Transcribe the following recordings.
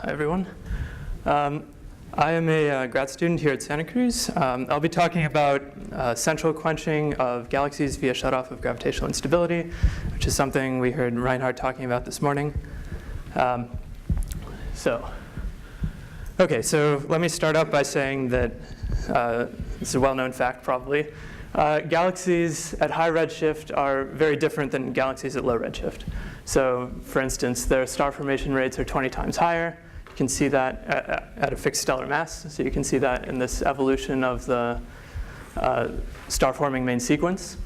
Hi, everyone. I am a grad student here at Santa Cruz. I'll be talking about central quenching of galaxies via shutoff of gravitational instability, which is something we heard Reinhard talking about this morning. So let me start up by saying that this is a well-known fact, probably. Galaxies at high redshift are very different than galaxies at low redshift. So, for instance, their star formation rates are 20 times higher. You can see that at a fixed stellar mass. So you can see that in this evolution of the star-forming main sequence.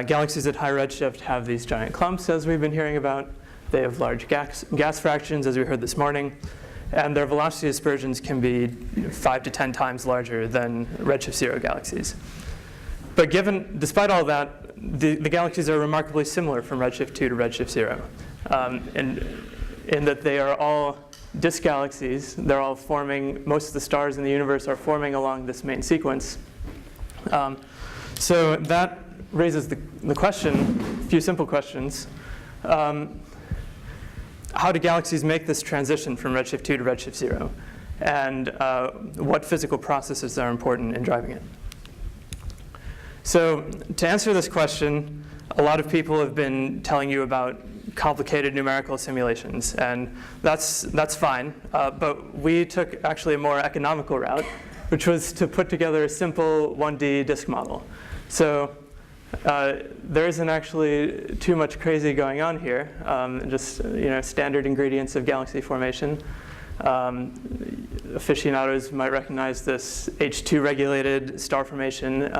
Galaxies at high redshift have these giant clumps, as we've been hearing about. They have large gas fractions, as we heard this morning. And their velocity dispersions can be 5 to 10 times larger than redshift 0 galaxies. But despite all that, the galaxies are remarkably similar from redshift 2 to redshift 0. In that they are all disk galaxies. They're all forming, most of the stars in the universe are forming along this main sequence. So that raises the question, a few simple questions. How do galaxies make this transition from redshift 2 to redshift 0? And what physical processes are important in driving it? So to answer this question, a lot of people have been telling you about complicated numerical simulations, and that's fine. But we took actually a more economical route, which was to put together a simple 1D disk model. So there isn't actually too much crazy going on here. Just standard ingredients of galaxy formation. Aficionados might recognize this H2 regulated star formation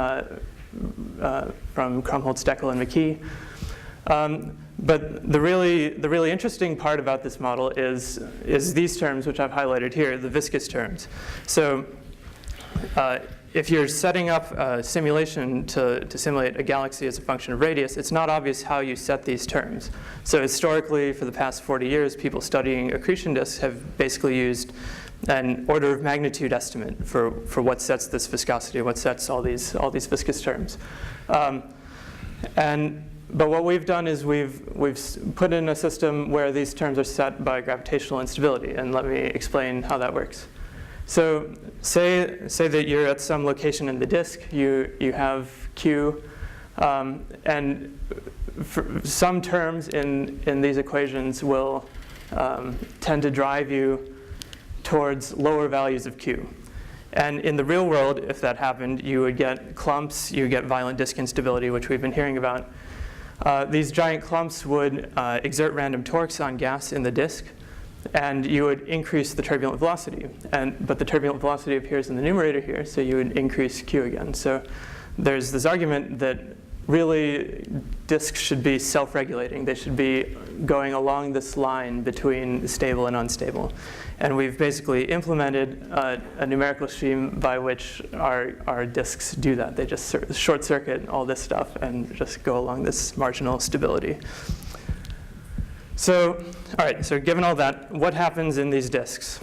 from Krumholtz, Steckel, and McKee. But the really interesting part about this model is these terms, which I've highlighted here, the viscous terms. So if you're setting up a simulation to simulate a galaxy as a function of radius, it's not obvious how you set these terms. So historically, for the past 40 years, people studying accretion disks have basically used an order of magnitude estimate for what sets this viscosity, what sets all these viscous terms. But what we've done is we've put in a system where these terms are set by gravitational instability, and let me explain how that works. So say that you're at some location in the disk, you have Q, and some terms in these equations will tend to drive you towards lower values of Q. And in the real world, if that happened, you would get clumps, you would get violent disk instability, which we've been hearing about. These giant clumps would exert random torques on gas in the disk, and you would increase the turbulent velocity. But the turbulent velocity appears in the numerator here, so you would increase Q again. So there's this argument that really disks should be self-regulating. They should be going along this line between stable and unstable. And we've basically implemented a numerical scheme by which our disks do that. They just short circuit all this stuff and just go along this marginal stability. So, all right, so given all that, what happens in these disks?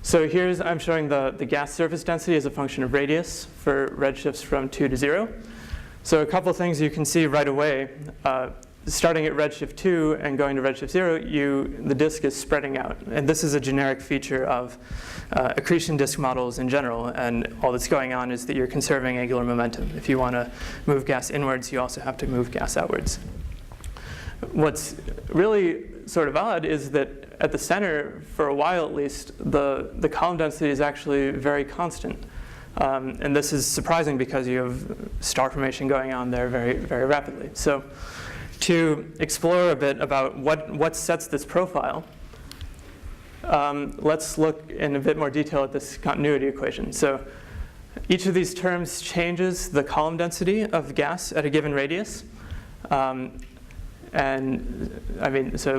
So I'm showing the gas surface density as a function of radius for redshifts from 2 to 0. So a couple things you can see right away. Starting at redshift 2 and going to redshift 0, the disk is spreading out. And this is a generic feature of accretion disk models in general. And all that's going on is that you're conserving angular momentum. If you want to move gas inwards, you also have to move gas outwards. What's really sort of odd is that at the center, for a while at least, the column density is actually very constant. And this is surprising because you have star formation going on there very, very rapidly. So to explore a bit about what sets this profile, let's look in a bit more detail at this continuity equation. So each of these terms changes the column density of gas at a given radius. So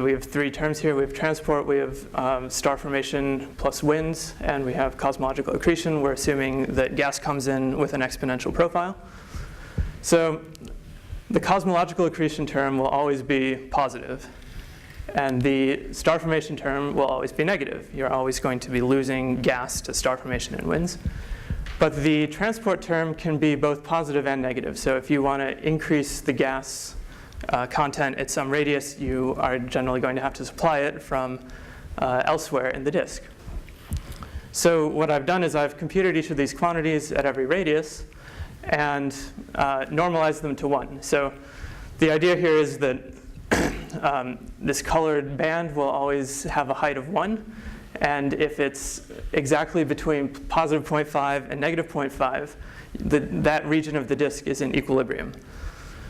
we have three terms here. We have transport, we have star formation plus winds, and we have cosmological accretion. We're assuming that gas comes in with an exponential profile. So the cosmological accretion term will always be positive, and the star formation term will always be negative. You're always going to be losing gas to star formation and winds. But the transport term can be both positive and negative. So if you want to increase the gas content at some radius, you are generally going to have to supply it from elsewhere in the disk. So what I've done is I've computed each of these quantities at every radius and normalized them to 1. So the idea here is that this colored band will always have a height of 1. And if it's exactly between positive 0.5 and negative 0.5, that region of the disk is in equilibrium.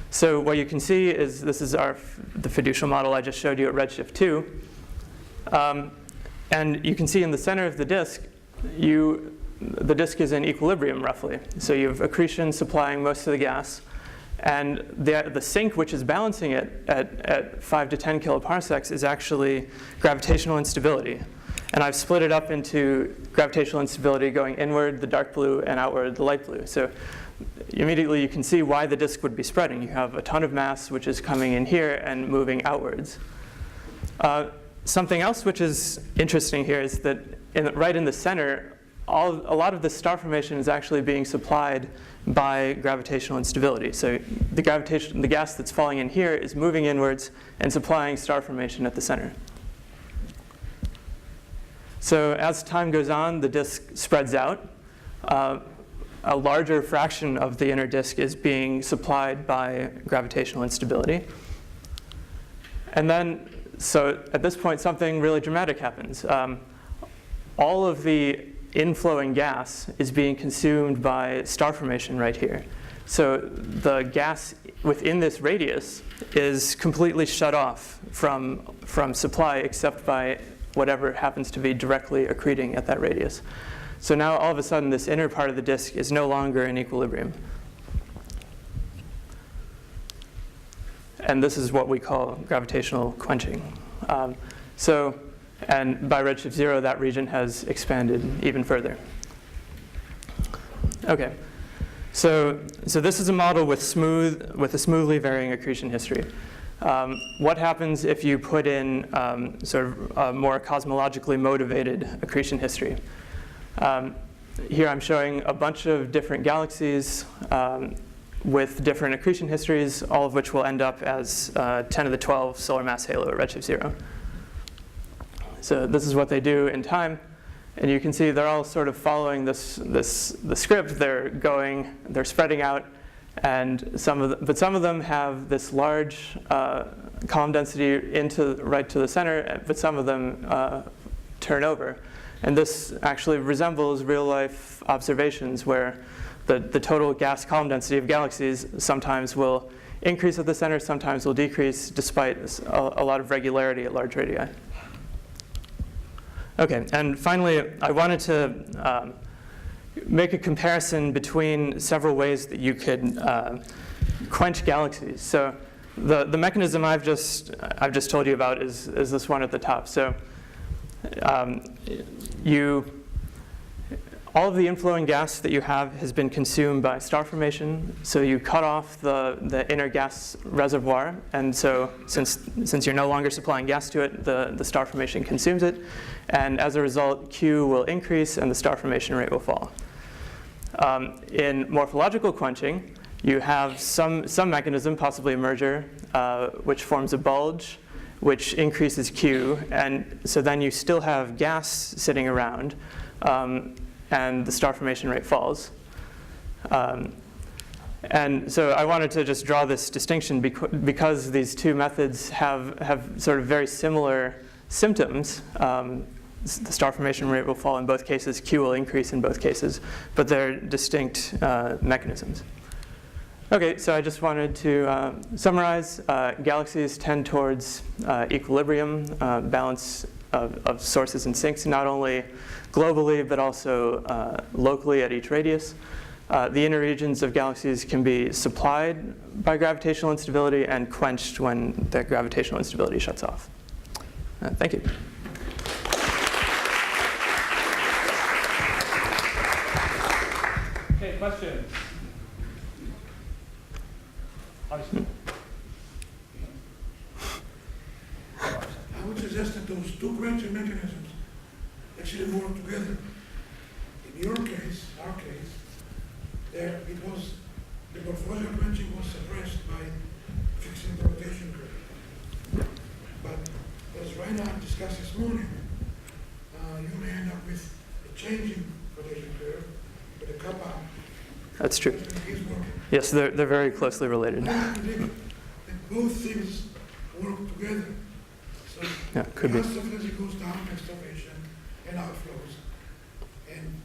So what you can see is this is the fiducial model I just showed you at redshift 2. And you can see in the center of the disk, the disk is in equilibrium roughly. So you have accretion supplying most of the gas. And the sink, which is balancing it at 5 to 10 kiloparsecs, is actually gravitational instability. And I've split it up into gravitational instability going inward, the dark blue, and outward, the light blue. So immediately you can see why the disk would be spreading. You have a ton of mass which is coming in here and moving outwards. Something else which is interesting here is that right in the center, a lot of the star formation is actually being supplied by gravitational instability. So the gas that's falling in here is moving inwards and supplying star formation at the center. So as time goes on, the disk spreads out. A larger fraction of the inner disk is being supplied by gravitational instability. And then, so at this point, something really dramatic happens. All of the inflowing gas is being consumed by star formation right here. So the gas within this radius is completely shut off from supply except by whatever happens to be directly accreting at that radius. So now all of a sudden this inner part of the disk is no longer in equilibrium. And this is what we call gravitational quenching. And by redshift 0, that region has expanded even further. Okay, so this is a model with a smoothly varying accretion history. What happens if you put in sort of a more cosmologically motivated accretion history? Here I'm showing a bunch of different galaxies with different accretion histories, all of which will end up as 10 to the 12 solar mass halo at redshift 0. So this is what they do in time. And you can see they're all sort of following the script. They're spreading out. And some of them have this large column density right to the center, but some of them turn over. And this actually resembles real-life observations where the total gas column density of galaxies sometimes will increase at the center, sometimes will decrease, despite a lot of regularity at large radii. Okay, and finally, I wanted to make a comparison between several ways that you could quench galaxies. So the mechanism I've just told you about is this one at the top. So all of the inflowing gas that you have has been consumed by star formation. So you cut off the inner gas reservoir, and so since you're no longer supplying gas to it, the star formation consumes it, and as a result, Q will increase and the star formation rate will fall. In morphological quenching, you have some mechanism, possibly a merger, which forms a bulge, which increases Q, and so then you still have gas sitting around, and the star formation rate falls. And so I wanted to just draw this distinction because these two methods have sort of very similar symptoms. The star formation rate will fall in both cases, Q will increase in both cases, but they're distinct mechanisms. Okay, so I just wanted to summarize. Galaxies tend towards equilibrium, balance of sources and sinks, not only globally, but also locally at each radius. The inner regions of galaxies can be supplied by gravitational instability and quenched when the gravitational instability shuts off. Thank you. Okay, questions? Obviously. I would suggest that those two quenching mechanisms actually work together. In your case, our case, because the morphological quenching was suppressed by fixing the rotation curve. But as Reinhard discussed this morning, you may end up with a change changing rotation curve, but the kappa That's true. is working. Yes, they're very closely related. I predict that both things work together. So Yeah, could be. gas surface goes down, excavation and outflows. And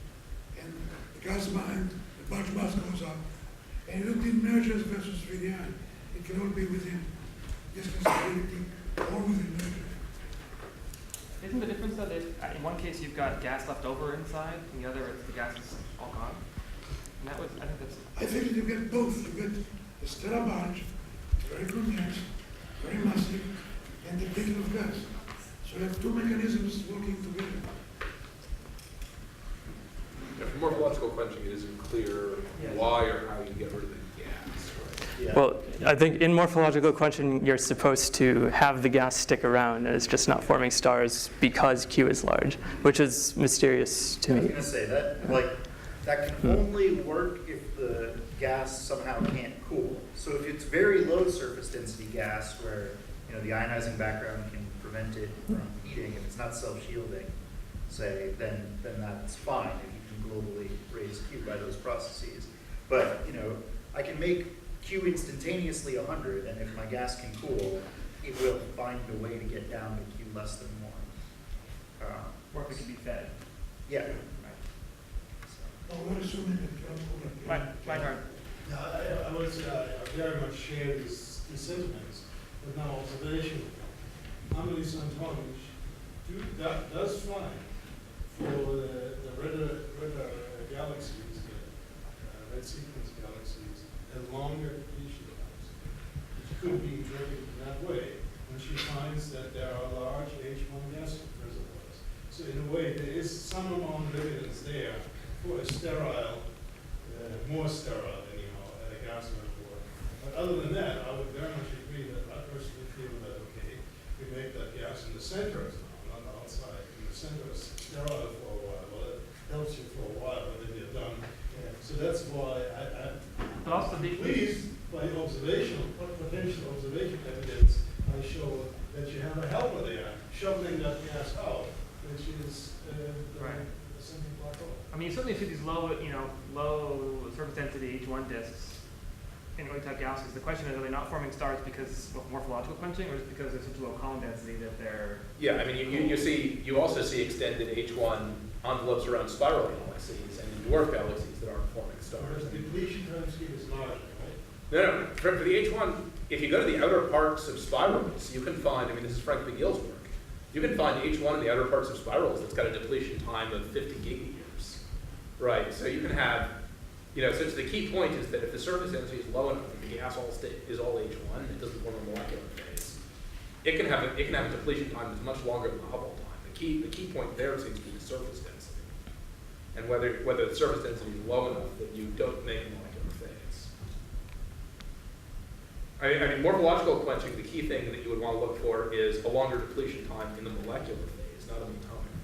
the gas bind, the bulge mass goes up. And you look at mergers versus radii. It can all be within distance stability or within merger. Isn't the difference that in one case you've got gas left over inside, and the other the gas is all gone? And that was, I think that's. I think that you get both. You get the stellar bulge, very convex, very massive, and the peak of gas. So you have two mechanisms working together. Yeah, for morphological quenching, it isn't clear why or how you get rid of the gas, right? Yeah. Well, I think in morphological quenching, you're supposed to have the gas stick around, and it's just not forming stars because Q is large, which is mysterious to I was me. gonna say that, like, that can only work if the gas somehow can't cool. So if it's very low surface density gas where, the ionizing background can prevent it from heating, if it's not self-shielding, say, then that's fine if you can globally raise Q by those processes. But, I can make Q instantaneously 100, and if my gas can cool, it will find a way to get down to Q less than 1. Or if it can be fed. Yeah. Right. But we're assuming that you have to My turn. I would say I very much share these sentiments, but now observation. Amelie Antonich does fly for the redder galaxies, red sequence galaxies, and longer depletion times, which could be interpreted in that way when she finds that there are large H1 gas reservoirs. So in a way, there is some amount of evidence there for a sterile, more sterile anyhow, gas reservoir. But other than that, I would very much agree that I personally feel that, okay, we make that gas in the center now, not outside. In the center is sterile for a while. Well, it helps you for a while, but then you're done. So that's why But also I'm the pleased by potential observation evidence. I show that you have a helper there, shoveling that gas out, which is Right. the central black hole. I mean, you certainly see these low surface density H1 disks in early type galaxies. The question is, are they not forming stars because of morphological quenching, or is it because there's such a low column density that they're? Yeah, I mean, you also see extended H1 envelopes around spiral galaxies and dwarf galaxies that aren't forming stars. Whereas the depletion time scale is larger, right? No. For the H1, if you go to the outer parts of spirals, you can find, this is Frank McGill's work, you can find H1 in the outer parts of spirals that's got a depletion time of 50 gigayears, right? So you can have, so the key point is that if the surface density is low enough that the gas is all H1, it doesn't form a molecular phase, it can have a depletion time that's much longer than the Hubble time. The key point there seems to be the surface density, and whether the surface density is low enough that you don't make a molecular phase. I mean, morphological quenching, the key thing that you would want to look for is a longer depletion time in the molecular phase, not in the atomic